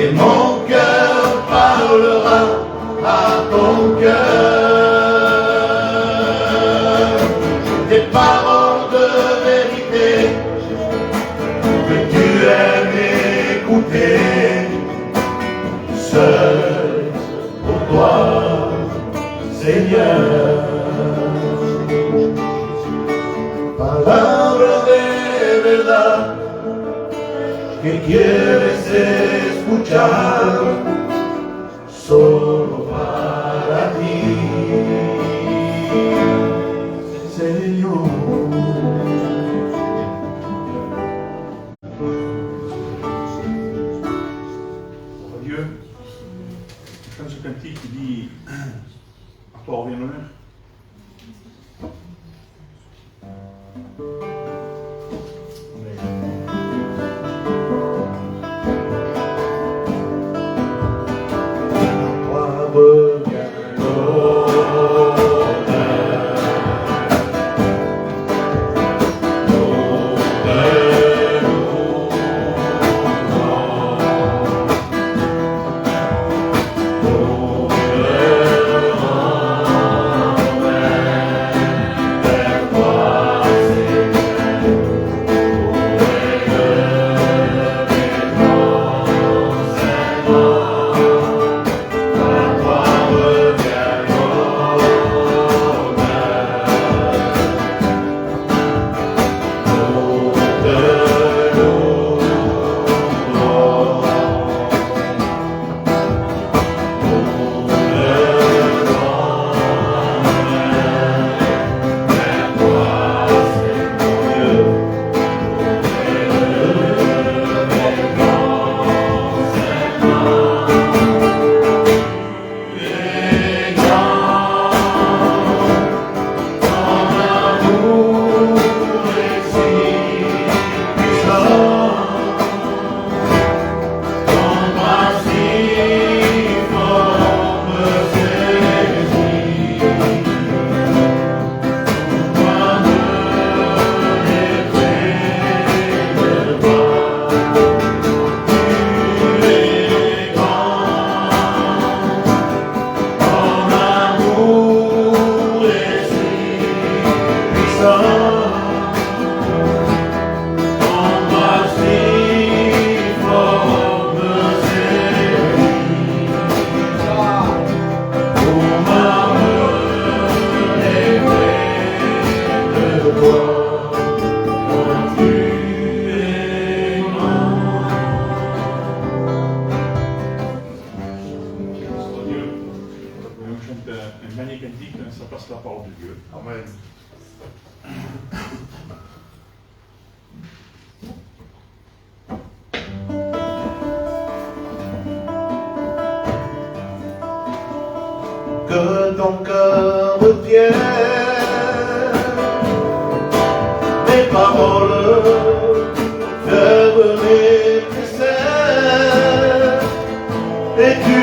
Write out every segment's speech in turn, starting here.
Et mon cœur seul pour toi, Seigneur. Palabra de verdad que quieres escuchar solo para ti, Señor. Dieu, je chante ce cantique qui dit à toi revient l'honneur. Un dernier cantique, ça passe la parole de Dieu. Amen. Que ton cœur retienne mes paroles, ferme mes préceptes, et tu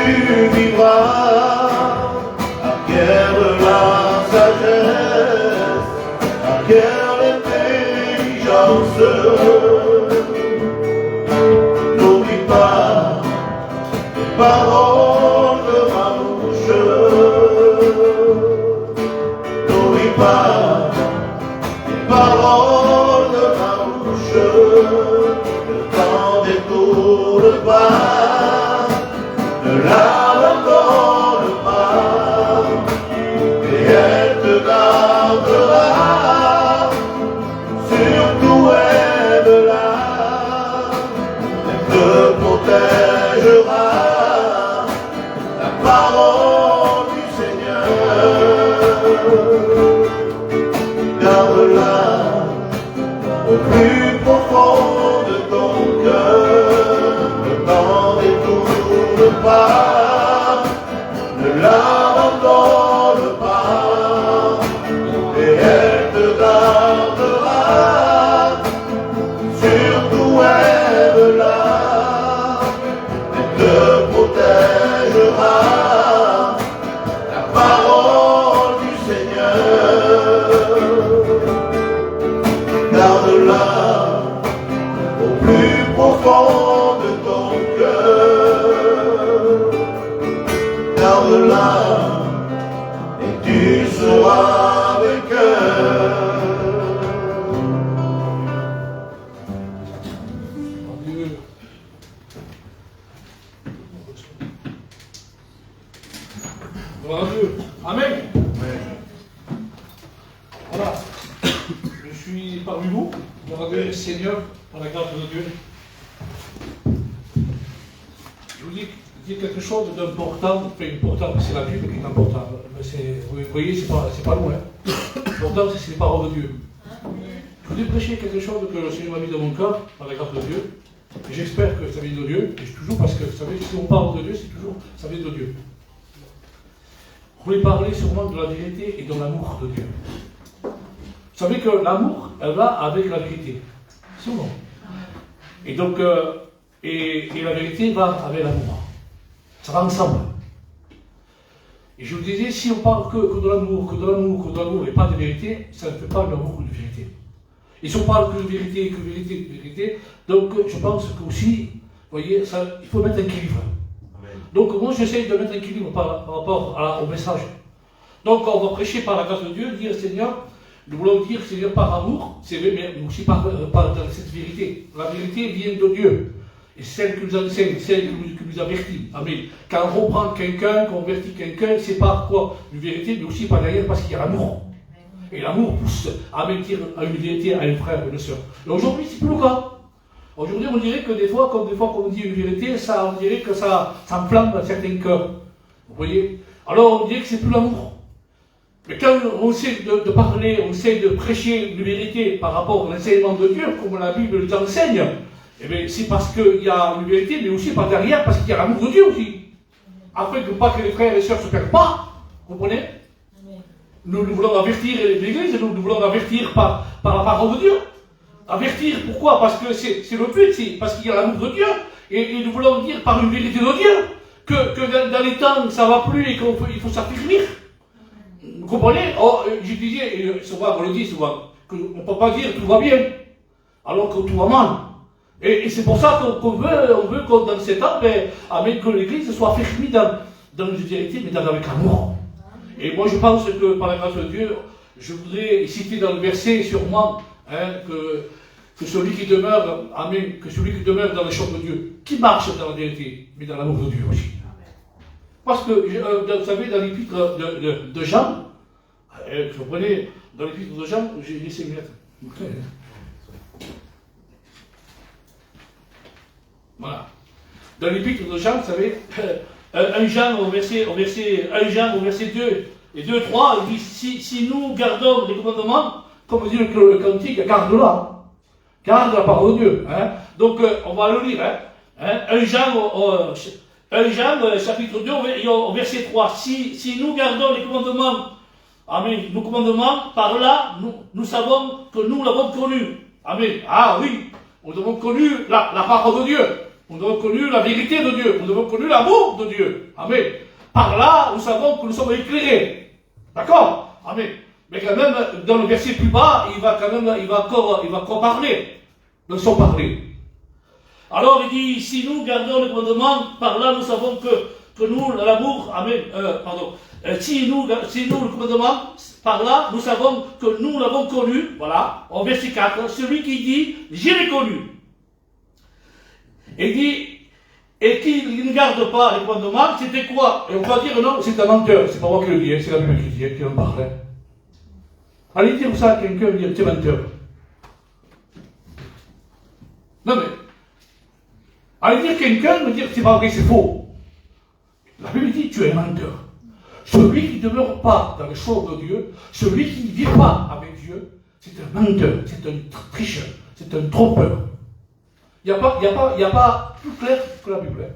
vivras. Acquiert la sagesse, acquiert l'intelligence. N'oublie pas les paroles de ma bouche. N'oublie pas les paroles de ma bouche. Ne t'en détourne pas, ne l'abandonne pas, et elle te gardera, surtout aide-la, elle te protégera, la parole du Seigneur. Garde-la au plus profond de ton cœur, ne t'en détourne pas, ne l'abandonne pas, et elle te gardera, surtout aime-la, elle te protégera, la parole du Seigneur. Garde-la au plus profond de ton cœur. Garde-la et tu seras vainqueur. Gloire à Dieu. Amen. Voilà. Je suis parmi vous. Gloire à Dieu, Seigneur, par la grâce de Dieu. Je vous dis quelque chose d'important. Enfin, important, c'est la Bible qui est importante. Vous voyez, c'est pas loin. L'important, c'est les paroles de Dieu. Je vous ai prêché quelque chose que le Seigneur m'a mis dans mon cœur, par la grâce de Dieu. Et j'espère que ça vient de Dieu. Et toujours parce que, vous savez, si on parle de Dieu, c'est toujours, ça vient de Dieu. Je voulais parler sûrement de la vérité et de l'amour de Dieu. Vous savez que l'amour, elle va avec la vérité. Souvent. Et donc, et la vérité va avec l'amour. Ça va ensemble. Et je vous disais, si on parle que de l'amour, et pas de vérité, ça ne fait pas de l'amour ou de vérité. Et si on parle que de vérité, donc je pense qu'aussi, vous voyez, ça, il faut mettre un équilibre. Donc moi j'essaie de mettre un équilibre par rapport au message. Donc on va prêcher par la grâce de Dieu, dire Seigneur, nous voulons dire Seigneur par amour, c'est vrai, mais aussi par cette vérité. La vérité vient de Dieu. Et celle qui nous enseigne, celle qui nous avertit. Amen. Quand on reprend quelqu'un, qu'on avertit quelqu'un, c'est par quoi? Une vérité, mais aussi par derrière parce qu'il y a l'amour. Et l'amour pousse à mentir à une vérité à un frère ou une soeur. Et aujourd'hui, c'est plus le cas. Aujourd'hui, on dirait que des fois qu'on dit une vérité, on dirait que ça enflamme certains cœurs. Vous voyez? Alors on dirait que c'est plus l'amour. Mais quand on sait de parler, on sait de prêcher une vérité par rapport à l'enseignement de Dieu, comme la Bible nous enseigne, eh bien, c'est parce qu'il y a une vérité, mais aussi par derrière, parce qu'il y a l'amour de Dieu aussi. Afin que pas que les frères et les sœurs ne se perdent pas. Vous comprenez? Nous voulons avertir l'Église, nous voulons avertir par la parole de Dieu. Avertir, pourquoi? Parce que c'est le but, c'est parce qu'il y a l'amour de Dieu. Et nous voulons dire par une vérité de Dieu que dans les temps, ça ne va plus et qu'il faut s'affermir. Vous comprenez? Oh, je disais, et souvent, on le dit souvent, qu'on ne peut pas dire tout va bien, alors que tout va mal. Et c'est pour ça qu'on veut qu'on, dans ces temps, amen, que l'Église soit affermie dans une vérité, mais avec l'amour. Et moi, je pense que par la grâce de Dieu, je voudrais citer dans le verset sûrement que celui qui demeure, amen, que celui qui demeure dans les choses de Dieu, qui marche dans la vérité, mais dans l'amour de Dieu aussi. Parce que, vous savez, dans l'épître de Jean, vous comprenez, dans l'épître de Jean, j'ai laissé une lettre. Voilà. Dans l'épître de Jean, vous savez, 1 Jean au verset 2 et 2, 3, il dit si nous gardons les commandements, comme dit le cantique, garde-la. Garde la parole de Dieu. Hein. Donc, on va le lire. 1 Jean, chapitre 2, au verset 3. Si nous gardons les commandements, amen, nos commandements, par là, nous savons que nous l'avons connu. Amen. Ah oui, nous avons connu la parole de Dieu. Nous avons connu la vérité de Dieu. Nous avons connu l'amour de Dieu. Amen. Par là, nous savons que nous sommes éclairés. D'accord? Amen. Mais quand même, dans le verset plus bas, il va encore parler. De son parler. Alors il dit, si nous gardons le commandement, par là nous savons que nous, l'amour, amen, si nous le commandement, par là nous savons que nous l'avons connu, voilà, au verset 4, celui qui dit, je l'ai connu. Et dit, et qui ne garde pas les commandements, c'était quoi? Et on va dire, non, c'est un menteur, c'est pas moi qui le dis, c'est la Bible qui en parle. Allez dire ça à quelqu'un, dire, tu es menteur. Non mais, allez dire quelqu'un, me dire c'est pas vrai, c'est faux. La Bible dit tu es un menteur. Celui qui ne demeure pas dans les choses de Dieu, celui qui ne vit pas avec Dieu, c'est un menteur, c'est un tricheur, c'est un trompeur. Il n'y a pas plus clair que la Bible. Hein.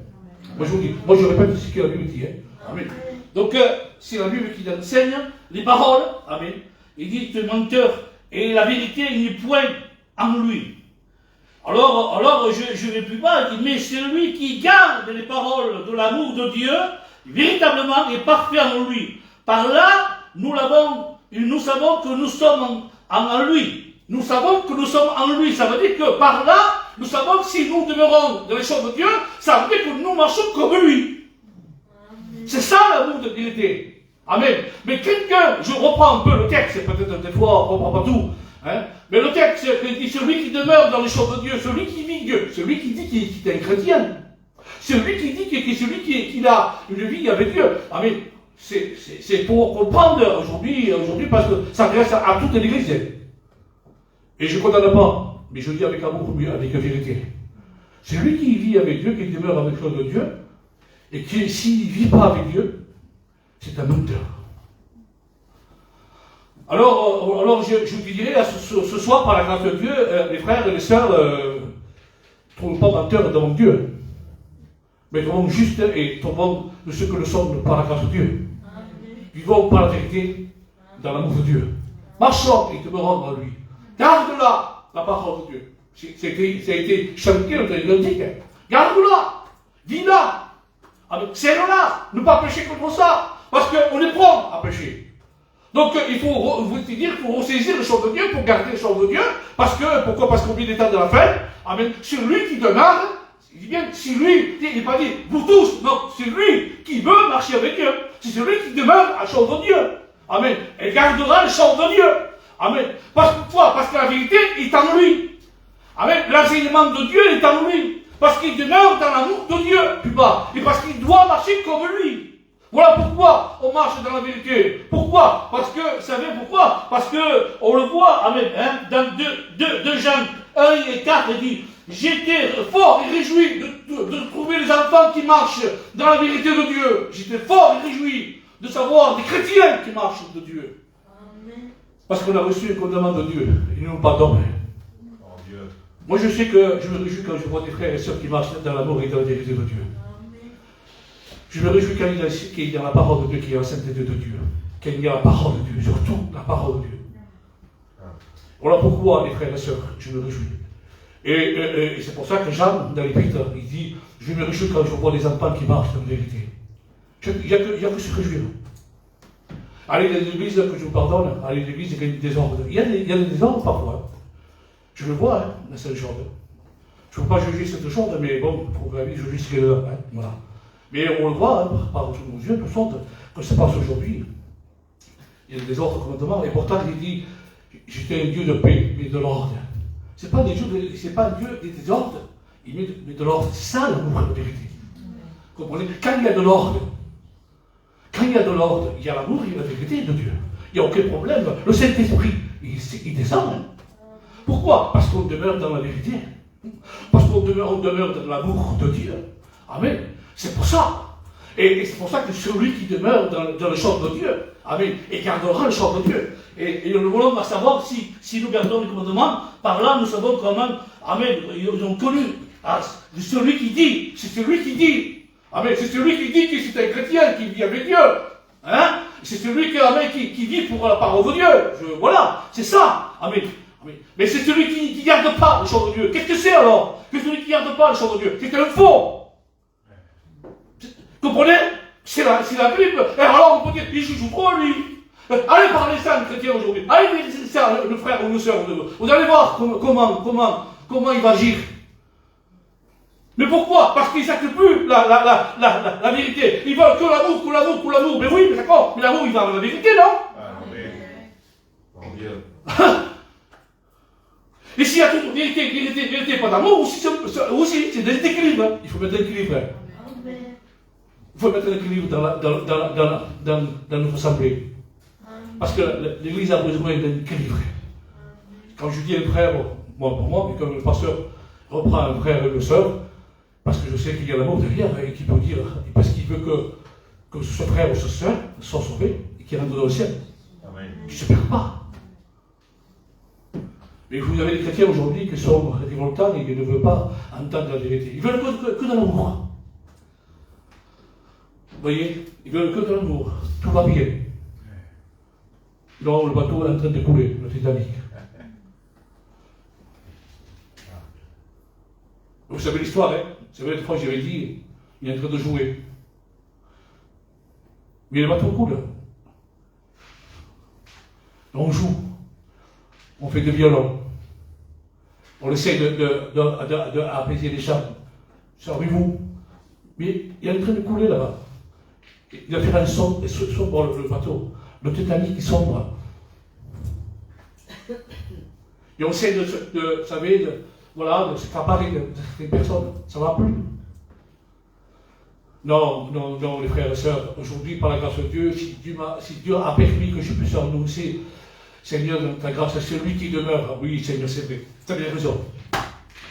Moi je vous dis, moi je répète ce que la Bible dit. Hein. Amen. Donc c'est la Bible qui enseigne les paroles. Amen. Il dit tu es menteur et la vérité n'est point en lui. Alors je ne vais plus pas, mais celui qui garde les paroles de l'amour de Dieu, véritablement est parfait en lui. Par là, nous savons que nous sommes en lui. Nous savons que nous sommes en lui. Ça veut dire que par là, nous savons que si nous demeurons dans les choses de Dieu, ça veut dire que nous marchons comme lui. C'est ça l'amour de vérité. Amen. Mais quelqu'un, je reprends un peu le texte, peut-être des fois on ne reprend pas tout. Hein? Mais le texte dit celui qui demeure dans les choses de Dieu, celui qui vit Dieu, celui qui dit qu'il est un chrétien, celui qui dit qu'il a une vie avec Dieu. Amen. c'est pour comprendre aujourd'hui, parce que ça s'adresse à toute l'Église. Et je ne condamne pas, mais je dis avec amour, avec vérité. C'est lui qui vit avec Dieu, qui demeure avec le Dieu, et qui, s'il ne vit pas avec Dieu, c'est un menteur. Alors je vous dirais ce soir, par la grâce de Dieu, les frères et les sœurs, ne trouvons pas menteur devant Dieu, mais trouvons juste et trouvons de ce que nous sommes par la grâce de Dieu. Vivons par la vérité, dans l'amour de Dieu. Marchons et demeurons dans lui. Garde-la, la parole de Dieu. Ça a été chanté dans les Cantiques. Garde-la, dis-la, serre-la, ne pas pécher contre ça, parce qu'on est prompt à pécher. Donc il faut vous dire qu'il faut ressaisir les choses de Dieu pour garder les choses de Dieu. Pourquoi? Parce qu'on vit des temps de la fin. Amen. C'est lui qui demeure. Il dit bien, c'est lui, il n'est pas dit vous tous, non, c'est lui qui veut marcher avec Dieu. C'est celui qui demeure à la chose de Dieu. Amen. Et gardera les choses de Dieu. Amen. Pourquoi? Parce que la vérité est en lui. Amen. L'enseignement de Dieu est en lui. Parce qu'il demeure dans l'amour de Dieu, plus bas. Et parce qu'il doit marcher comme lui. Voilà pourquoi on marche dans la vérité. Pourquoi? Parce que, vous savez pourquoi? Parce que, on le voit, amen, hein, dans 2 Jean 1 et 4, il dit, j'étais fort et réjoui de trouver les enfants qui marchent dans la vérité de Dieu. J'étais fort et réjoui de savoir des chrétiens qui marchent de Dieu. Amen. Parce qu'on a reçu un commandement de Dieu. Ils n'ont pas dormi. Moi, je sais que je me réjouis quand je vois des frères et sœurs qui marchent dans l'amour et dans la vérité de Dieu. Je me réjouis quand il y a la parole de Dieu, qu'il y a la sainteté de Dieu, qu'il y a la parole de Dieu, surtout la parole de Dieu. Voilà pourquoi, les frères et sœurs, je me réjouis. Et c'est pour ça que Jean, dans l'Épître, il dit, je me réjouis quand je vois des enfants qui marchent dans la vérité. Il n'y a que se réjouir. Allez dans l'église, que je vous pardonne, allez dans l'église, il y a des désordres. Il y a des désordres parfois. Je le vois, hein, dans cette chose. Je ne veux pas juger cette chose, mais bon, il faut que la vie juge ce qu'elle est là. Hein, voilà. Mais on le voit, hein, par nos yeux, tout ça, que ça passe aujourd'hui. Il y a des autres commandements, et pourtant il dit, j'étais un Dieu de paix, mais de l'ordre. C'est pas un Dieu des désordres, il met de l'ordre. C'est ça l'amour de la vérité. Vous comprenez? Quand il y a de l'ordre, il y a l'amour et la vérité de Dieu. Il n'y a aucun problème. Le Saint-Esprit, il descend. Hein. Pourquoi? Parce qu'on demeure dans la vérité. Parce qu'on demeure dans l'amour de Dieu. Amen. C'est pour ça. Et c'est pour ça que celui qui demeure dans le champ de Dieu, amen, et gardera le champ de Dieu. Et le voulons va savoir si nous gardons les commandements, par là nous savons comment, amen, ils ont connu. C'est celui qui dit, amen, c'est celui qui dit que c'est un chrétien qui vit avec Dieu. Hein? C'est celui qui vit pour la parole de Dieu. Voilà, c'est ça. Amen. Mais c'est celui qui ne garde pas le champ de Dieu. Qu'est-ce que c'est alors? Que celui qui ne garde pas le champ de Dieu, c'est un faux. Vous comprenez? C'est la Bible. Et alors on peut dire, il joue trop lui. Allez parler ça à un chrétien aujourd'hui. Allez dire ça le frère ou une soeur. Vous allez voir comment il va agir. Mais pourquoi? Parce qu'ils ne s'acceptent plus la vérité. Ils veulent que l'amour. Mais oui, mais d'accord. Mais l'amour, il va avec la vérité, non? Et s'il y a toute vérité, pas d'amour, aussi c'est des déséquilibres. Il faut mettre un équilibre. Il faut mettre un équilibre dans notre assemblée. Parce que l'Église a besoin d'un équilibre. Quand je dis un frère, moi pour moi, mais comme le pasteur reprend un frère et une sœur, parce que je sais qu'il y a l'amour derrière, et qu'il peut dire, parce qu'il veut que ce frère ou ce sœur soit sauvé et qu'il rentre dans le ciel. Amen. Qu'il ne se perd pas. Mais vous avez des chrétiens aujourd'hui qui sont révoltants et qui ne veulent pas entendre la vérité. Ils veulent que de l'amour. Vous voyez? Ils veulent que de l'amour. Tout va bien. Non, le bateau est en train de couler, le Titanic. Vous savez l'histoire, hein? C'est vrai, une fois j'avais dit, il est en train de jouer. Mais le bateau coule. On joue. On fait des violons. On essaie d'apaiser les chants. Servez-vous. Mais il est en train de couler là-bas. Il a fait un son, et sombre le bateau. Le Titanic il sombre. Et on essaie de se caparer de ces personnes. Ça ne va plus. Non, les frères et sœurs. Aujourd'hui, par la grâce de Dieu, si Dieu a permis que je puisse annoncer, Seigneur, dans ta grâce, c'est celui qui demeure. Oui, Seigneur, c'est vrai. Tu as bien raison.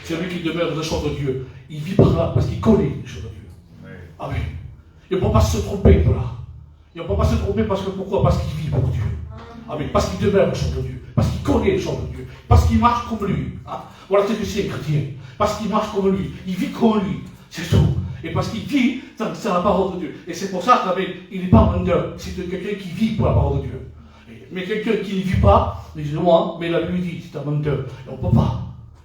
Celui qui demeure dans les choses de Dieu, il vit par là parce qu'il connaît les choses de Dieu. Oui. Amen. Il ne peut pas se tromper de là. Il ne peut pas se tromper parce que pourquoi? Parce qu'il vit pour Dieu. Amen. Parce qu'il demeure dans les choses de Dieu. Parce qu'il connaît les choses de Dieu. Parce qu'il marche comme lui. Ah, voilà ce que c'est un chrétien. Parce qu'il marche comme lui. Il vit comme lui. C'est tout. Et parce qu'il vit dans la parole de Dieu. Et c'est pour ça qu'il n'est pas menteur. C'est quelqu'un qui vit pour la parole de Dieu. Mais quelqu'un qui ne vit pas, dis-moi, mais la Bible dit, c'est un menteur. Et on ne peut pas.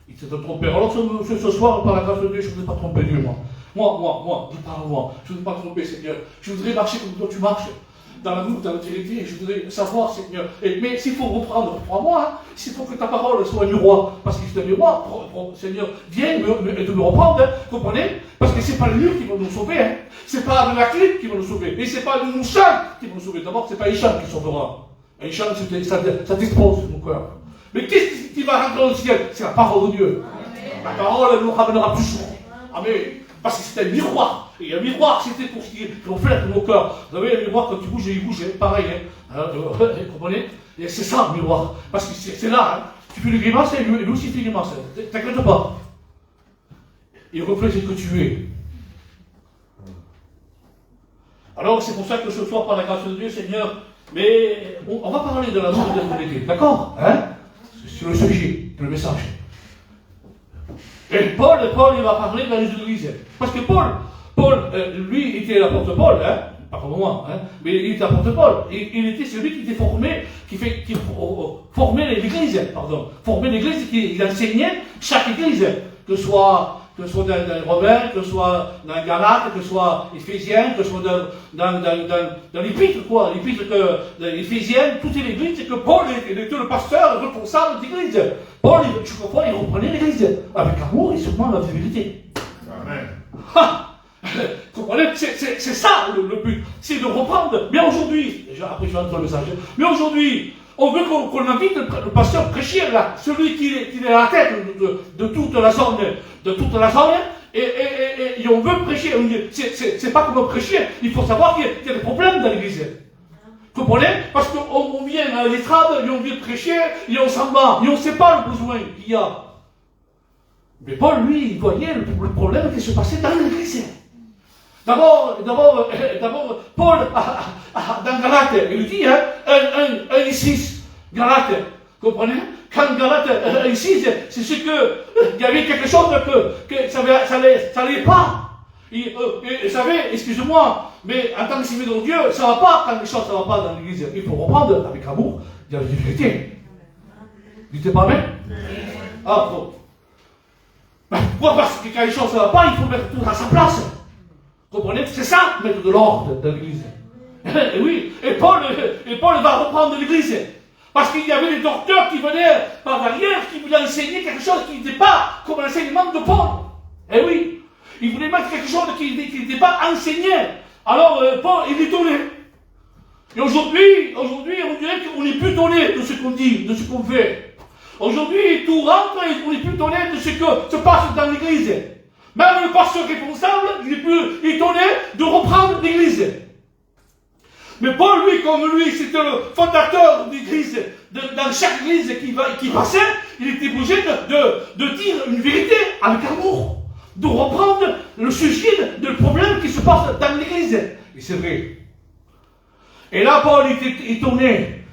Il s'est trompé. Alors ce soir, par la grâce de Dieu, je ne voudrais pas tromper Dieu, moi. Moi, je parle moi. Je ne voudrais pas tromper, Seigneur. Je voudrais marcher comme toi tu marches. Dans l'amour, dans l'intégrité, je voudrais savoir, Seigneur. Mais s'il faut reprendre, crois-moi, hein, s'il faut que ta parole soit un miroir, parce que c'est un miroir, Seigneur, viens me reprendre, hein, comprenez? Parce que c'est pas le mur qui va nous sauver, hein. C'est pas la clé qui va nous sauver, et c'est pas le chant qui va nous sauver. D'abord, c'est pas les chants qui sauvera. Un chant, ça dispose mon cœur. Mais qu'est-ce qui va rentrer dans le ciel? C'est la parole de Dieu. Amen. La parole, elle nous ramènera toujours. Amen. Parce que c'est un miroir. Et un miroir, c'était pour ce qui reflète nos cœurs. Vous savez, un miroir, quand tu bouges, il bouge, pareil. Hein. Vous comprenez? Et c'est ça, le miroir. Parce que c'est là. Hein. Tu fais une grimace, et lui aussi fait une grimace. T'inquiète pas. Il reflète ce que tu es. Alors, c'est pour ça que ce soir, par la grâce de Dieu, Seigneur, mais on va parler de la notion de l'humanité. D'accord? Hein? Sur le sujet, le message. Et Paul, il va parler dans les églises. Parce que Paul, lui, était l'apôtre Paul, hein, pas comme moi, hein, mais il était l'apôtre Paul. Il était celui qui était formé, qui formait l'église, formait l'église, il enseignait chaque église, que ce soit dans Romains, que ce soit dans Galates, que ce soit Éphésiens, que ce soit dans l'Épître, quoi, l'Épître Éphésienne, toutes les églises, c'est que Paul était le pasteur, le responsable d'église. Paul, tu comprends, il reprenait l'église, avec amour et sûrement la fidélité. Amen. Comprenez, c'est ça le but, c'est de reprendre. Mais aujourd'hui, après je vais entrer dans le message, mais aujourd'hui, on veut qu'on invite le pasteur prêcher là, celui qui est à la tête de toute la zone, et on veut prêcher. C'est pas comme prêcher, il faut savoir qu'il y a des problèmes dans l'église. Vous comprenez? Parce qu'on vient à l'estrade, et on vient prêcher, et on s'en va, et on ne sait pas le besoin qu'il y a. Mais Paul, lui, il voyait le problème qui se passait dans l'église. D'abord, Paul, dans Galates, il dit, hein, 1:6, Galates, comprenez? Quand Galates 1:6, c'est ce que, il y avait quelque chose que ça n'allait pas. Et vous savez, excusez-moi, mais en tant que civil de Dieu, ça ne va pas quand les choses ne vont pas dans l'église. Il faut reprendre avec amour, il y a la vérité. Dites pas bien? Ah, bon. Pourquoi? Parce que quand les choses ne vont pas, il faut mettre tout à sa place. Vous comprenez? C'est ça, mettre de l'ordre dans l'église. Et oui, et Paul va reprendre l'église. Parce qu'il y avait des docteurs qui venaient par derrière, qui voulaient enseigner quelque chose qui n'était pas comme l'enseignement de Paul. Et oui, il voulait mettre quelque chose qui n'était pas enseigné. Alors Paul, il est donné. Et aujourd'hui, on dirait qu'on n'est plus donné de ce qu'on dit, de ce qu'on fait. Aujourd'hui, tout rentre et on n'est plus donné de ce que se passe dans l'église. Même le pasteur responsable, il est plus étonné de reprendre l'église. Mais Paul, lui, comme lui, c'était le fondateur d'église, dans chaque église qui passait, il était obligé de dire une vérité avec amour, de reprendre le sujet du problème qui se passe dans l'église. Et c'est vrai. Et là, Paul était étonné.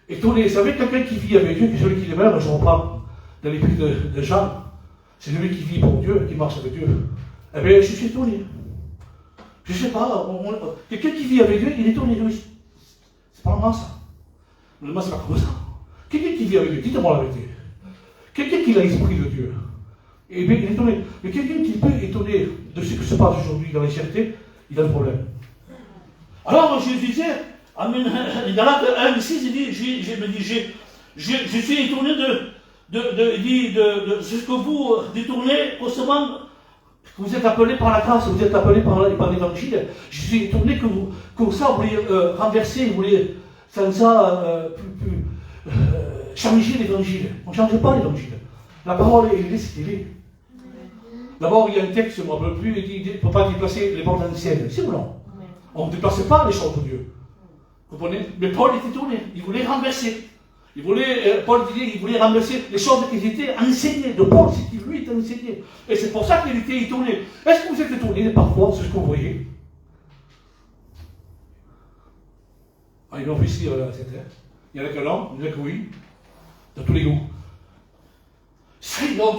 Vous savez, quelqu'un qui vit avec Dieu, celui qui demeure, je reprends dans l'épître de Jean, c'est celui qui vit pour Dieu, qui marche avec Dieu. Eh bien, je suis étonné. Je ne sais pas, quelqu'un qui vit avec Dieu, il est étonné, lui. C'est pas normal, ça. Normalement, c'est pas comme ça. Quelqu'un qui vit avec Dieu, dites-moi la vérité. Quelqu'un qui a l'esprit de Dieu, eh bien, il est étonné. Mais quelqu'un qui peut étonner de ce qui se passe aujourd'hui dans l'éternité, il a un problème. Alors, je disais, dans Galates 1:6, il dit, je suis étonné de ce que vous détournez constamment. Vous êtes appelés par la grâce, vous êtes appelés par l'évangile. Je suis étonné que vous, comme ça, vous voulez renverser, vous voulez, sans ça, changer l'évangile. On ne change pas l'évangile. La parole est ce qu'elle est. D'abord, il y a un texte, je ne me rappelle plus, il dit qu'il ne faut pas déplacer les bornes anciennes. C'est ou non? On ne déplaçait pas les choses de Dieu. Vous comprenez? Mais Paul était tourné, il voulait renverser. Paul disait qu'il voulait renverser les choses qui étaient enseignées de Paul, c'est qui lui était enseigné. Et c'est pour ça qu'il était étonné. Est-ce que vous êtes étonné parfois de ce que vous voyez? Ah, il y a un officier là, c'était. Il y en a que non, il y en a que oui, de tous les goûts.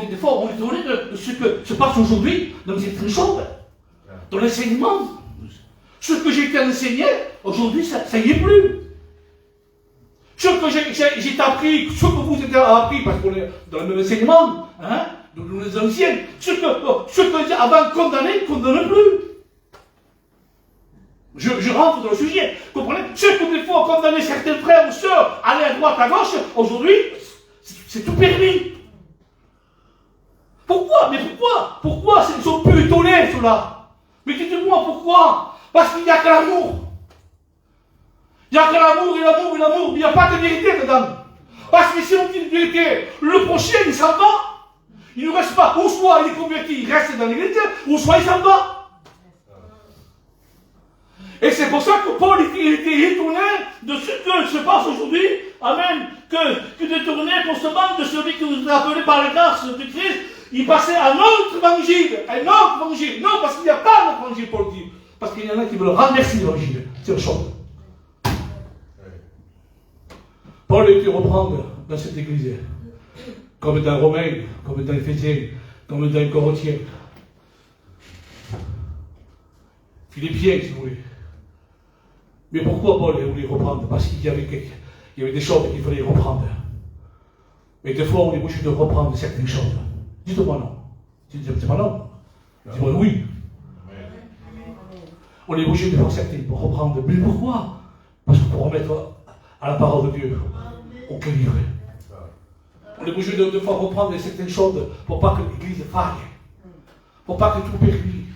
Des fois, on est étonné de ce que se passe aujourd'hui dans cette choses, dans l'enseignement. Ce que j'ai été enseigné, aujourd'hui, ça n'y est plus. Ce que j'ai appris, ce que vous avez appris, parce qu'on est dans le même enseignement, hein, nous les anciens, ce que avant condamné, condamne plus. Je rentre dans le sujet. Comprenez? Ce que des fois condamné certains frères ou sœurs, aller à droite, à gauche, aujourd'hui, c'est tout permis. Pourquoi? Mais pourquoi? Pourquoi ils sont plus étonnés, ceux-là? Mais dites-moi pourquoi? Parce qu'il n'y a que l'amour. Il n'y a que l'amour et l'amour et l'amour, mais il n'y a pas de vérité dedans. Parce que si on dit une vérité, le prochain il s'en va. Il ne reste pas. Ou soit il est converti, il reste dans l'église, ou soit il s'en va. Et c'est pour ça que Paul était étonné de ce que se passe aujourd'hui. Amen. Que détourné constamment de celui qui vous a appelé par la grâce de Christ, il passait à un autre évangile. Un autre évangile. Non, parce qu'il n'y a pas d'autre évangile, Paul dit. Parce qu'il y en a qui veulent renverser l'évangile. C'est autre chose. Paul a été reprendre dans cette église, comme dans Romains, comme dans Éphésiens, comme dans Corinthiens. Philippiens, si vous voulez. Mais pourquoi Paul a voulu reprendre? Parce qu'il y avait des choses qu'il fallait reprendre. Et des fois, on est obligé de reprendre certaines choses. Dites-moi non. Dites-moi non. Dites-moi oui. On est obligé de faire certaines pour reprendre. Mais pourquoi? Parce que pour remettre à la parole de Dieu au calibre. On est obligé de faire reprendre certaines choses pour pas que l'église faille. Pour pas que tout pérille.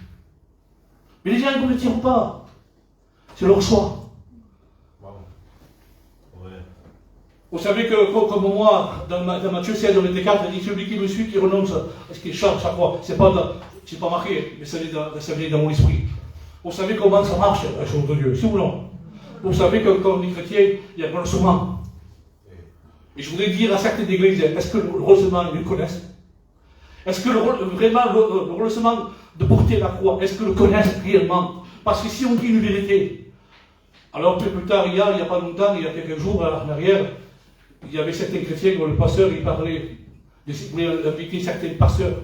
Mais les gens ne le tirent pas. C'est leur choix. Vous savez que, comme moi, dans Matthieu 16, on était 4, il dit celui qui me suit, qui renonce à ce qu'il change chaque fois. C'est pas marqué, mais ça vient dans mon esprit. Vous savez comment ça marche, la chose de Dieu, si ou non? Vous savez que quand on est chrétien, il y a un renoncement. Et je voudrais dire à certaines églises, est-ce que le renoncement, ils le connaissent? Est-ce que vraiment le renoncement de porter la croix, est-ce qu'ils le connaissent réellement? Parce que si on dit une vérité, alors plus tard, il n'y a pas longtemps, il y a quelques jours en arrière, il y avait certains chrétiens où le pasteur, il parlait, il voulait inviter certains pasteurs.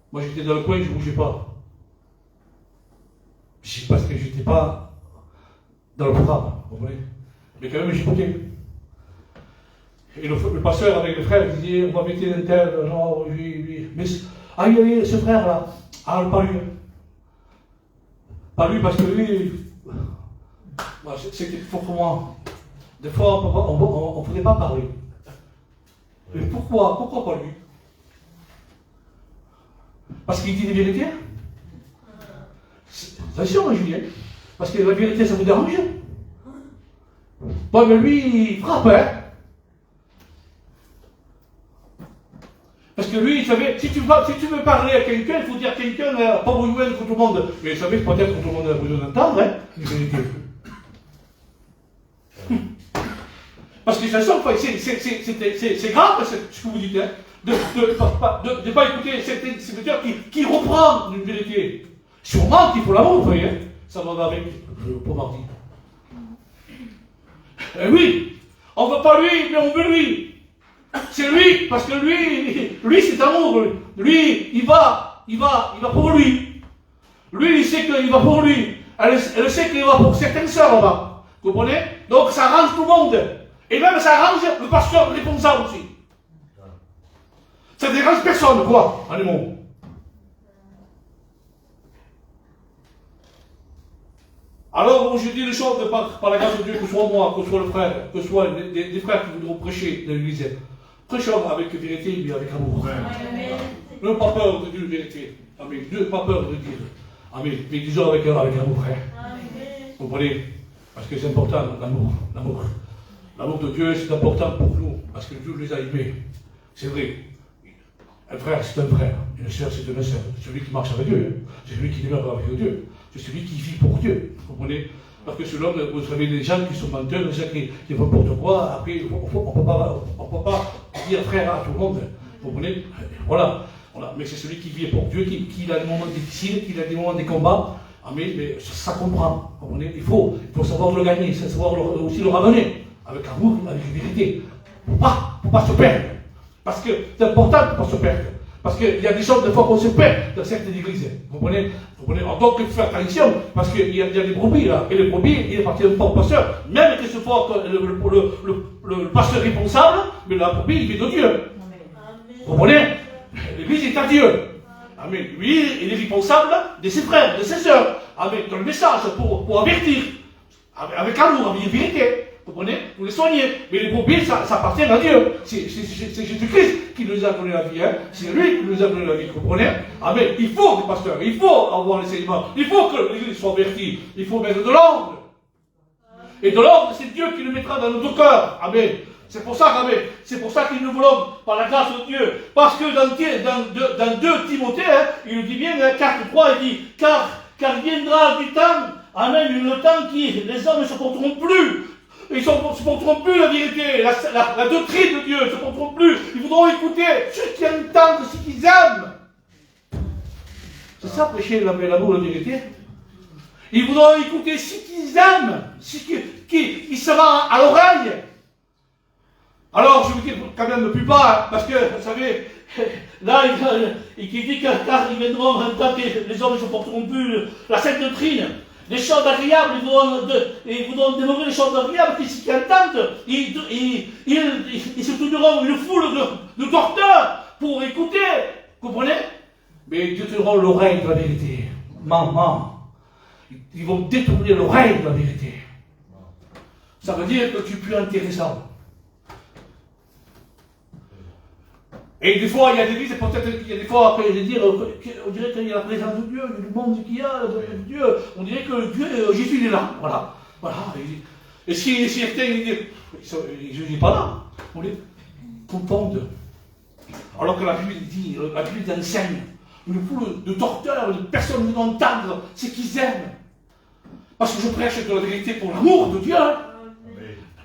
Moi j'étais dans le coin, je ne bougeais pas. Parce que je n'étais pas dans le programme, vous comprenez? Mais quand même j'écoutais. Et le pasteur avec le frère, il disait, on va mettre un tel, genre, lui. Mais, il y a ce frère-là. Ah, pas lui. Pas lui parce que lui, c'était fort pour moi. Des fois, on ne pouvait pas parler. Mais pourquoi pas lui? Parce qu'il dit des vérités? Attention, Julien. Parce que la vérité, ça vous dérange? Bon, mais lui, il frappe, hein? Parce que lui, il savait, si tu veux parler à quelqu'un, il faut dire quelqu'un n'a pas besoin que tout le monde. Mais vous savez, peut-être que tout le monde a besoin d'entendre, hein? Une vérité. Parce que de toute façon, c'est grave ce que vous dites, hein, de ne pas écouter certains serviteurs qui reprennent une vérité. Sûrement qu'il faut l'amour, vous voyez, hein. Ça va avec pour mardi. Oui, on ne veut pas lui, mais on veut lui. C'est lui, parce que lui c'est amour. Lui, il va pour lui. Lui, il sait qu'il va pour lui. Elle sait qu'il va pour certaines sœurs là-bas. Vous comprenez? Donc ça arrange tout le monde. Et même ça arrange le pasteur responsable aussi. Ça dérange personne, quoi, en les mots. Alors, je dis les choses par la grâce de Dieu, que ce soit moi, que ce soit le frère, que ce soit des frères qui voudront prêcher dans l'église. Prêchons avec vérité, mais avec amour. Ne pas peur de dire la vérité. Amen. Ne pas peur de dire. Amen. Mais disons avec amour, frère. Vous comprenez? Parce que c'est important, l'amour. L'amour de Dieu, c'est important pour nous, parce que Dieu les a aimés. C'est vrai. Un frère, c'est un frère. Une sœur, c'est une sœur. C'est celui qui marche avec Dieu. Hein. C'est celui qui demeure avec Dieu. C'est celui qui vit pour Dieu. Vous comprenez? Parce que selon, vous savez, les gens qui sont menteurs, les gens qui font n'importe quoi, après, on ne peut pas dire frère à tout le monde. Vous comprenez? Voilà. Mais c'est celui qui vit pour Dieu, qui a des moments difficiles, qui a des moments de combat. Ah, mais ça comprend. Vous comprenez? Il faut savoir le gagner, savoir aussi le ramener. Avec amour, avec vérité. Il ne faut pas se perdre. Parce que c'est important de ne pas se perdre. Parce qu'il y a des choses, des fois, qu'on se perd dans certaines églises. Vous comprenez? Donc, il faut faire attention, parce qu'il y a des brebis, là. Et les brebis, il appartient pas au pasteur. Même que ce soit le pasteur responsable, mais la brebis, il vient de Dieu. Vous comprenez? L'église est à Dieu. Amen. Lui, il est responsable de ses frères, de ses sœurs. Amen. Dans le message, pour avertir. Avec amour, avec vérité. Vous comprenez? Pour les soigner. Mais les brebis, ça appartient à Dieu. C'est Jésus-Christ qui nous a donné la vie. Hein? C'est lui qui nous a donné la vie. Vous comprenez? Amen. Il faut des pasteurs. Il faut avoir l'enseignement. Il faut que l'église soit avertie. Il faut mettre de l'ordre. Et de l'ordre, c'est Dieu qui le mettra dans notre cœur. Amen. C'est pour ça que nous voulons, par la grâce de Dieu. Parce que dans 2 Timothée, hein, il nous dit bien, 4:3, il dit, car viendra du temps, amen, le temps qui les hommes ne supporteront plus. Ils ne supporteront plus la vérité, la doctrine de Dieu, ils ne supporteront plus. Ils voudront écouter ceux qui entendent ce qu'ils aiment. C'est ça, prêcher l'amour, la vérité. Ils voudront écouter ce qu'ils aiment, ce qui sera à l'oreille. Alors, je vous dis quand même ne plus pas, parce que, vous savez, là, il dit car ils viendront en temps que les hommes ne supporteront plus la sainte doctrine. Les choses agréables, ils voudront dévorer les choses agréables qui entendent. Ils se tourneront une foule de docteurs pour écouter. Vous comprenez? Mais ils détourneront l'oreille de la vérité. Maman. Ils vont détourner l'oreille de la vérité. Ça veut dire que tu es plus intéressant. Et des fois, il y a des églises, peut-être qu'il y a des fois, après, je veux dire, on dirait qu'il y a la présence de Dieu, du monde qu'il y a, de Dieu. On dirait que Dieu, Jésus, il est là. Voilà. Et si certains, ils disent, je n'est pas là, on les confondent. Alors que la Bible enseigne une foule de docteurs, de personnes qui vont entendre ce qu'ils aiment. Parce que je prêche de la vérité pour l'amour de Dieu.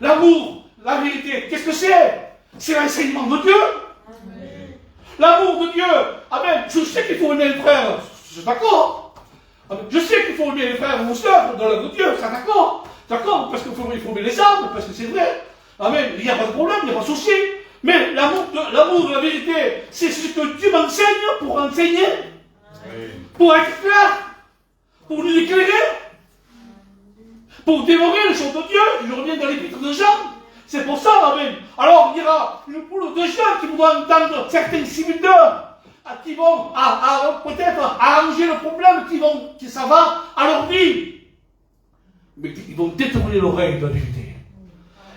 L'amour, la vérité, qu'est-ce que c'est? C'est l'enseignement de Dieu. L'amour de Dieu. Amen. Je sais qu'il faut aimer les frères. Je suis d'accord. Je sais qu'il faut aimer les frères ou les sœurs dans l'œuvre de Dieu. C'est d'accord. D'accord. Parce qu'il faut aimer les âmes. Parce que c'est vrai. Amen. Il n'y a pas de problème. Il n'y a pas de souci. Mais l'amour de la vérité, c'est ce que Dieu m'enseigne pour enseigner. Pour être clair. Pour nous éclairer. Pour dévorer les choses de Dieu. Je reviens dans l'épître de Jean. C'est pour ça, amen. Alors, il y aura une poule de gens qui voudront entendre certains séminaires, qui vont peut-être arranger le problème, qui ça va à leur vie. Mais ils vont détourner l'oreille de la vérité.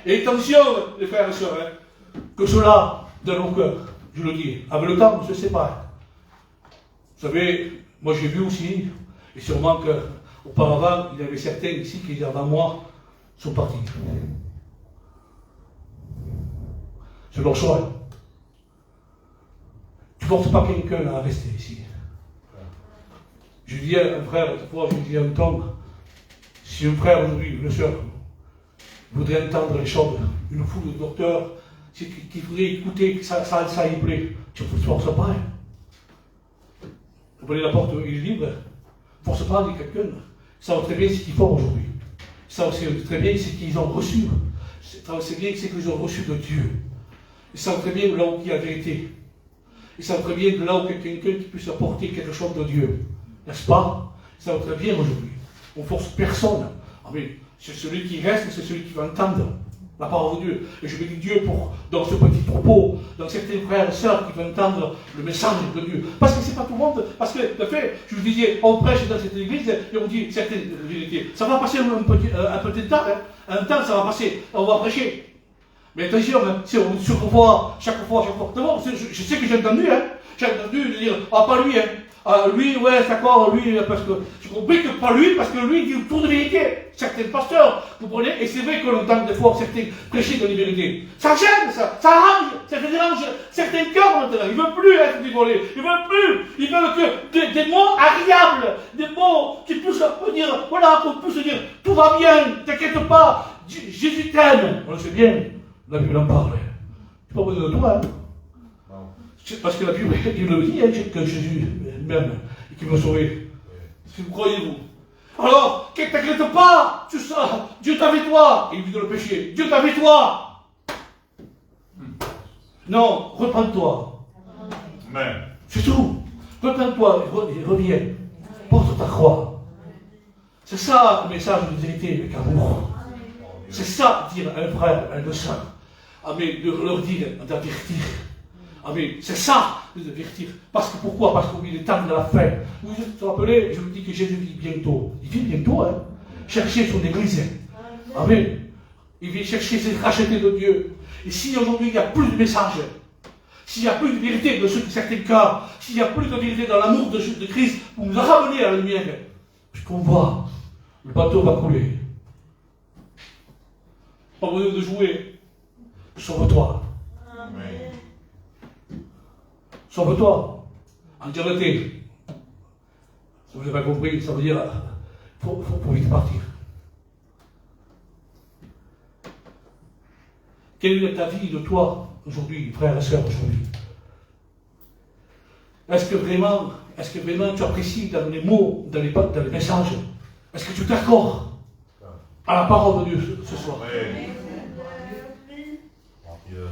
Et attention, les frères et sœurs, hein, que cela, dans nos cœurs, je le dis, avec le temps, on se sépare. Vous savez, moi j'ai vu aussi, et sûrement qu'auparavant, il y avait certains ici qui, avant moi, sont partis. C'est leur choix. Tu ne forces pas quelqu'un à rester ici. Je dis à un frère, autrefois, je dis à un temps, si un frère aujourd'hui, une sœur, voudrait entendre les choses, une foule de docteurs, qui voudrait écouter, ça y plaît, tu ne forces pas. Vous voyez, la porte, il est libre. Ne force pas de quelqu'un. Ils savent très bien ce qu'ils font aujourd'hui. Ils savent très bien ce qu'ils ont reçu. Ils savent bien ce qu'ils ont reçu de Dieu. Ils savent très bien de là où il y a la vérité. Ils savent très bien de là où il y a quelqu'un qui puisse apporter quelque chose de Dieu. N'est-ce pas? Ils savent très bien aujourd'hui. On ne force personne. Mais c'est celui qui reste, c'est celui qui va entendre la parole de Dieu. Et je bénis Dieu dans ce petit propos, dans certains frères et sœurs qui vont entendre le message de Dieu. Parce que ce n'est pas tout le monde. Parce que, de fait, je vous disais, on prêche dans cette église et on dit certaines vérités. Ça va passer un petit temps. Hein. Un temps, ça va passer. On va prêcher. Mais attention, hein, si on chaque fois. D'abord, je sais que j'ai entendu dire, ah pas lui, hein. lui, ouais, d'accord, lui, parce que j'ai compris que pas lui, parce que lui, il dit autour de vérité. Certains pasteurs, vous comprenez, et c'est vrai qu'on entend des fois certains prêcher de la vérité. Ça gêne, ça arrange, ça fait dérange certains cœurs maintenant. Ils ne veulent plus être dévoilés, ils ne veulent plus, ils veulent que des mots agréables, des mots qui puissent dire, voilà, qu'on puisse dire, tout va bien, t'inquiète pas, Jésus t'aime. On le sait bien, la Bible en parle. C'est pas besoin de toi, hein. Parce que la Bible, il le dit, hein, que Jésus m'aime et qu'il m'a sauvé. Si vous croyez-vous. Alors, ne t'inquiète pas, tu sais, Dieu est avec toi. Il vit dans le péché. Dieu est avec toi. Non, reprends-toi. Amen. C'est tout. Reprends-toi et reviens. Porte ta croix. C'est ça le message de vérité avec amour. C'est ça dire à un frère, à une soeur. Amen, de leur dire, d'avertir. Amen. C'est ça, de divertir. Parce que pourquoi? Parce qu'il est temps de la fin. Vous vous rappelez, je vous dis que Jésus vit bientôt. Il vit bientôt, hein. Chercher son église. Amen. Il vient chercher ses rachetés de Dieu. Et si aujourd'hui il n'y a plus de message, s'il n'y a plus de vérité dans certains cas, s'il n'y a plus de vérité dans l'amour de Christ, pour nous ramener à la lumière, puisqu'on voit, le bateau va couler. Pas besoin de jouer. Sauve-toi. Amen. Sauve-toi. En dialogué. Si vous n'avez pas compris, ça veut dire faut vite partir. Quelle est ta vie de toi aujourd'hui, frère et sœur, aujourd'hui? Est-ce que vraiment tu apprécies dans les mots, dans les messages? Est-ce que tu t'accordes à la parole de Dieu ce soir? Amen.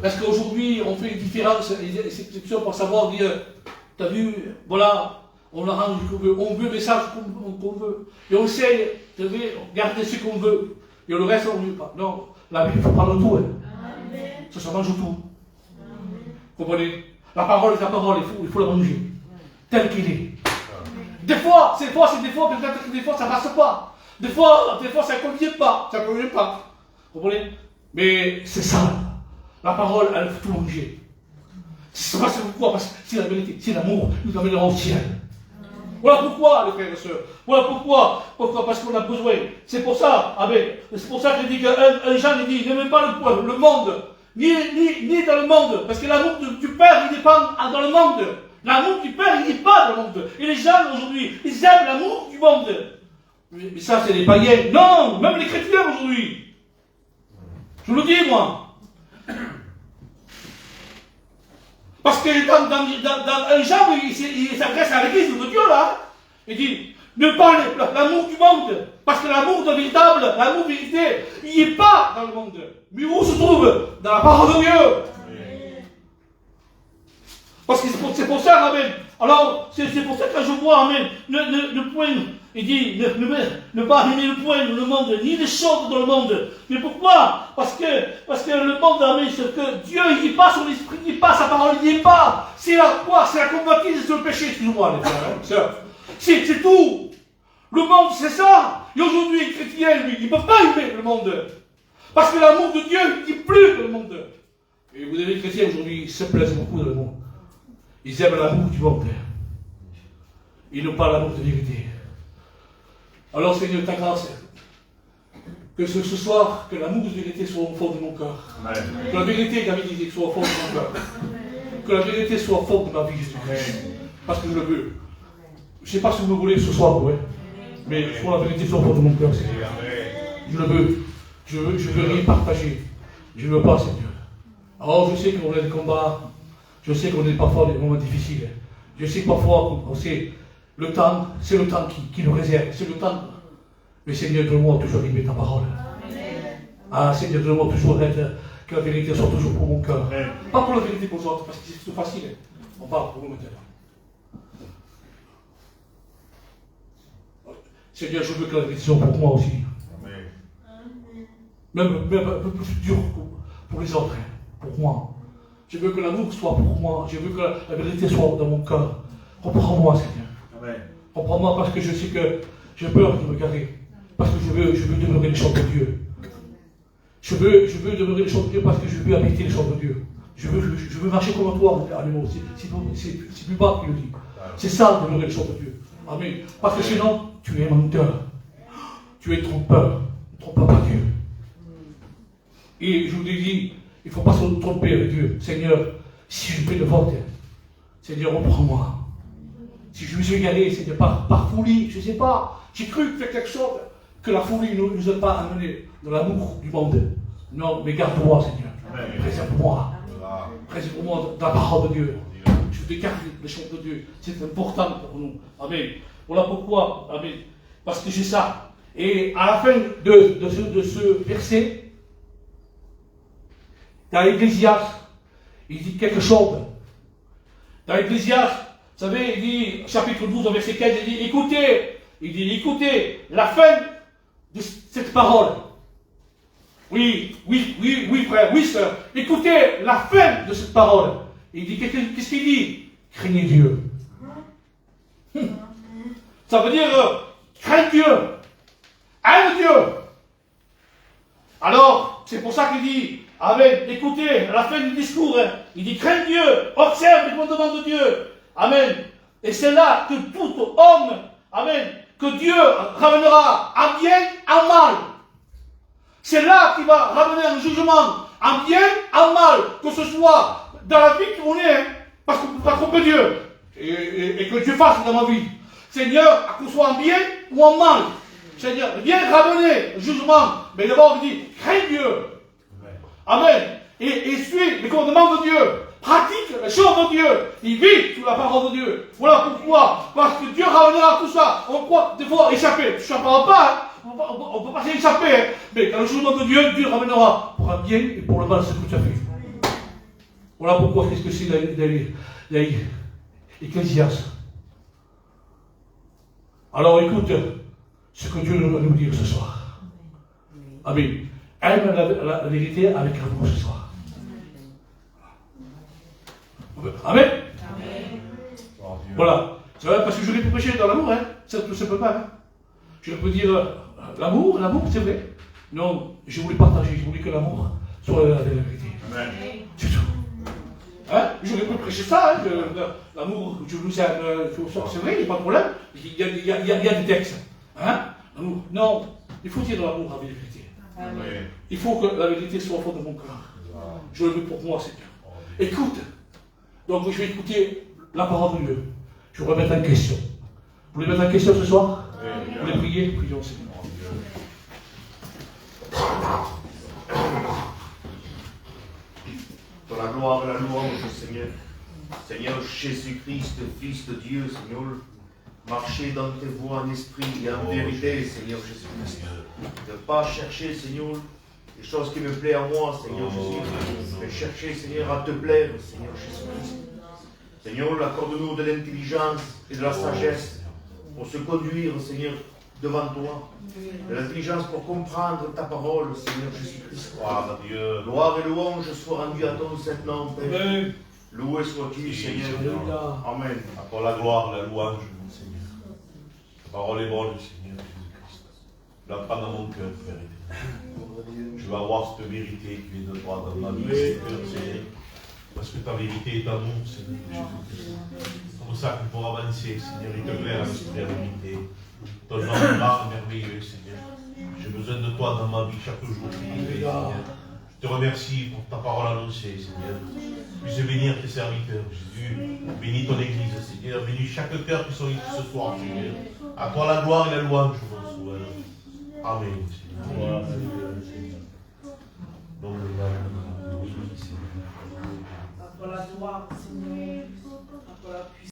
Est-ce qu'aujourd'hui on fait une différence, une exception pour savoir dire, t'as vu, voilà, on arrange ce qu'on veut, on veut le message qu'on veut, et on sait, tu sais, garder ce qu'on veut, et le reste on ne veut pas. Non, la Bible, il faut prendre tout, hein. Ça mange tout. Vous comprenez? La parole est la parole, il faut la manger, tel qu'il est. Des fois, peut-être que des fois ça ne passe pas. Des fois ça ne convient pas, Vous comprenez? Mais c'est ça. La parole, elle faut tout manger. C'est pas pourquoi, parce que c'est la vérité, c'est l'amour, nous amènerons au ciel. Voilà pourquoi, les frères et sœurs. Voilà pourquoi. Parce qu'on a besoin. C'est pour ça, c'est pour ça que je dis qu'un Jean, il dit, n'aimez pas le monde, ni dans le monde, parce que l'amour du Père, il n'est pas dans le monde. L'amour du Père, il n'est pas dans le monde. Et les gens, aujourd'hui, ils aiment l'amour du monde. Mais ça, c'est les païens. Non, même les chrétiens, aujourd'hui. Je vous le dis, moi. Parce que dans un Jean, il s'adresse à l'église de Dieu, là. Il dit, ne pas l'amour du monde. Parce que l'amour véritable, l'amour vérité, il n'est pas dans le monde. Mais où se trouve? Dans la parole de Dieu. Parce que c'est pour ça, amen. Alors, c'est pour ça que je vois, amen, le point, il dit, ne pas aimer le point dans le monde, ni les choses dans le monde. Mais pourquoi? Parce que le monde, amen, c'est que Dieu, il n'y est pas son esprit, il n'y est pas sa parole, il n'y est pas. C'est la quoi? C'est la convoitise sur le péché, excusez-moi, les frères, hein. C'est tout. Le monde, c'est ça. Et aujourd'hui, le chrétien, lui, il ne peut pas aimer le monde. Parce que l'amour de Dieu, il n'est plus dans le monde. Et vous avez les chrétiens aujourd'hui, ils se plaisent beaucoup dans le monde. Ils aiment l'amour du monde. Ils n'ont pas l'amour de vérité. Alors, Seigneur, ta grâce, que ce soir, que l'amour de vérité soit au fond de mon cœur. Amen. Que la vérité, David disait, soit au fond de mon cœur. Que la vérité soit au fond de ma vie, Jésus-Christ. Parce que je le veux. Je ne sais pas si vous me voulez ce soir, ouais. Mais il faut la vérité soit au fond de mon cœur, Seigneur. Je le veux. Je veux rien partager. Je ne veux pas, Seigneur. Alors, je sais qu'on a des combats. Je sais qu'on est parfois des moments difficiles. Je sais que parfois, on sait, le temps, c'est le temps qui nous réserve. C'est le temps. Mais Seigneur, donne-moi toujours aimer ta parole. Ah, Seigneur, donne-moi toujours que la vérité soit toujours pour mon cœur. Pas pour la vérité pour les autres, parce que c'est tout facile. On parle pour vous maintenant. Seigneur, je veux que la vérité soit pour moi aussi. Même un peu plus dur pour les autres, pour moi. Je veux que l'amour soit pour moi. Je veux que la vérité soit dans mon cœur. Reprends-moi, Seigneur. Amen. Reprends-moi parce que je sais que j'ai peur de me garer. Parce que je veux demeurer les choses de Dieu. Je veux demeurer les choses de Dieu parce que je veux habiter les choses de Dieu. Je veux marcher comme toi, Amen. C'est plus bas qu'il le dit. C'est ça, demeurer le chant de Dieu. Amen. Parce que sinon, tu es menteur. Tu es trompeur. Ne trompe pas Dieu. Et je vous dis, il ne faut pas se tromper avec Dieu. Seigneur, si je fais le vote, Seigneur, reprends-moi. Si je me suis égaré, c'était par folie, je ne sais pas. J'ai cru faire quelque chose que la folie ne nous a pas amené dans l'amour du monde. Non, mais garde-moi, Seigneur. Préserve-moi. Préserve-moi dans la parole de Dieu. Je veux garder le chant de Dieu. C'est important pour nous. Amen. Voilà pourquoi. Amen. Parce que j'ai ça. Et à la fin de ce verset, dans l'Ecclésiaste, il dit quelque chose. Dans l'Ecclésiaste, vous savez, il dit, chapitre 12, verset 15, il dit, écoutez la fin de cette parole. Oui, frère, oui, sœur. Écoutez la fin de cette parole. Il dit, qu'est-ce qu'il dit? Craignez Dieu. Ça veut dire, crains Dieu. Aime Dieu. Alors, c'est pour ça qu'il dit, Amen, écoutez, à la fin du discours, il dit, crains Dieu, observe les commandements de Dieu. Amen. Et c'est là que tout homme, Amen, que Dieu ramènera en bien, en mal. C'est là qu'il va ramener un jugement en bien, en mal, que ce soit dans la vie qu'on est, parce qu'on ne peut pas tromper Dieu, et que Dieu fasse dans ma vie. Seigneur, que ce soit en bien ou en mal, Seigneur, viens ramener un jugement, mais d'abord il dit, crains Dieu. Amen. Et suis les commandements de Dieu. Pratique les choses de Dieu. Il vit sous la parole de Dieu. Voilà pourquoi. Parce que Dieu ramènera tout ça. On croit des fois échapper. Tu n'échapperas pas. Hein. On ne peut pas s'échapper. Hein. Mais dans le jugement de Dieu, Dieu ramènera pour un bien et pour le mal ce que tu as fait. Voilà pourquoi. Qu'est-ce que c'est l'Ecclésiaste. Alors écoute ce que Dieu va nous dire ce soir. Amen. Aime la vérité avec amour ce soir. Amen. Voilà. C'est vrai, parce que je vais prêcher dans l'amour, hein. Ça ne peut pas. Hein. Je peux dire l'amour, c'est vrai. Non, je voulais partager, je voulais que l'amour soit la vérité. Amen. C'est tout. Hein? J'aurais pu prêcher ça, hein, l'amour, je vous aime, c'est vrai, il n'y a pas de problème. Il y a des textes. Hein? Non, il faut dire l'amour avec la vérité. Amen. Il faut que la vérité soit au fond de mon cœur. Je le veux pour moi, Seigneur. Écoute. Donc je vais écouter la parole de Dieu. Je vous remets en question. Vous voulez mettre en question ce soir? Vous voulez prier? Prions, Seigneur. Pour la gloire et la louange, Seigneur. Seigneur Jésus-Christ, Fils de Dieu, Seigneur. Marchez dans tes voies en esprit et en vérité, Seigneur Jésus-Christ. Ne pas chercher, Seigneur, les choses qui me plaisent à moi, Seigneur Jésus. Mais chercher, Seigneur, à te plaire, Seigneur Jésus-Christ. Seigneur, accorde-nous de l'intelligence et de la sagesse pour se conduire, Seigneur, devant toi. De l'intelligence pour comprendre ta parole, Seigneur Jésus-Christ. Gloire à Dieu. Gloire et louange soient rendues à ton Saint-Nom, Père. Amen. Loué sois-tu, Seigneur. Amen. Pour la gloire, la louange, mon Seigneur. Ta parole est bonne, Seigneur Jésus-Christ. Je la prends dans mon cœur, Père. Je veux avoir cette vérité qui est de droit dans ma vie, Seigneur. Parce que ta vérité est amour, Seigneur Jésus-Christ. C'est pour ça qu'il faut avancer, Seigneur. Il te plaît à l'esprit à l'unité. Ton nom est merveilleux, Seigneur. J'ai besoin de toi dans ma vie chaque jour. Seigneur. Je te remercie pour ta parole annoncée, Seigneur. Puisse bénir tes serviteurs, Jésus. Bénis ton Église, Seigneur. Bénis chaque cœur qui sont ici ce soir, Seigneur. À toi la gloire et la louange, mon Sauveur. Amen, Seigneur.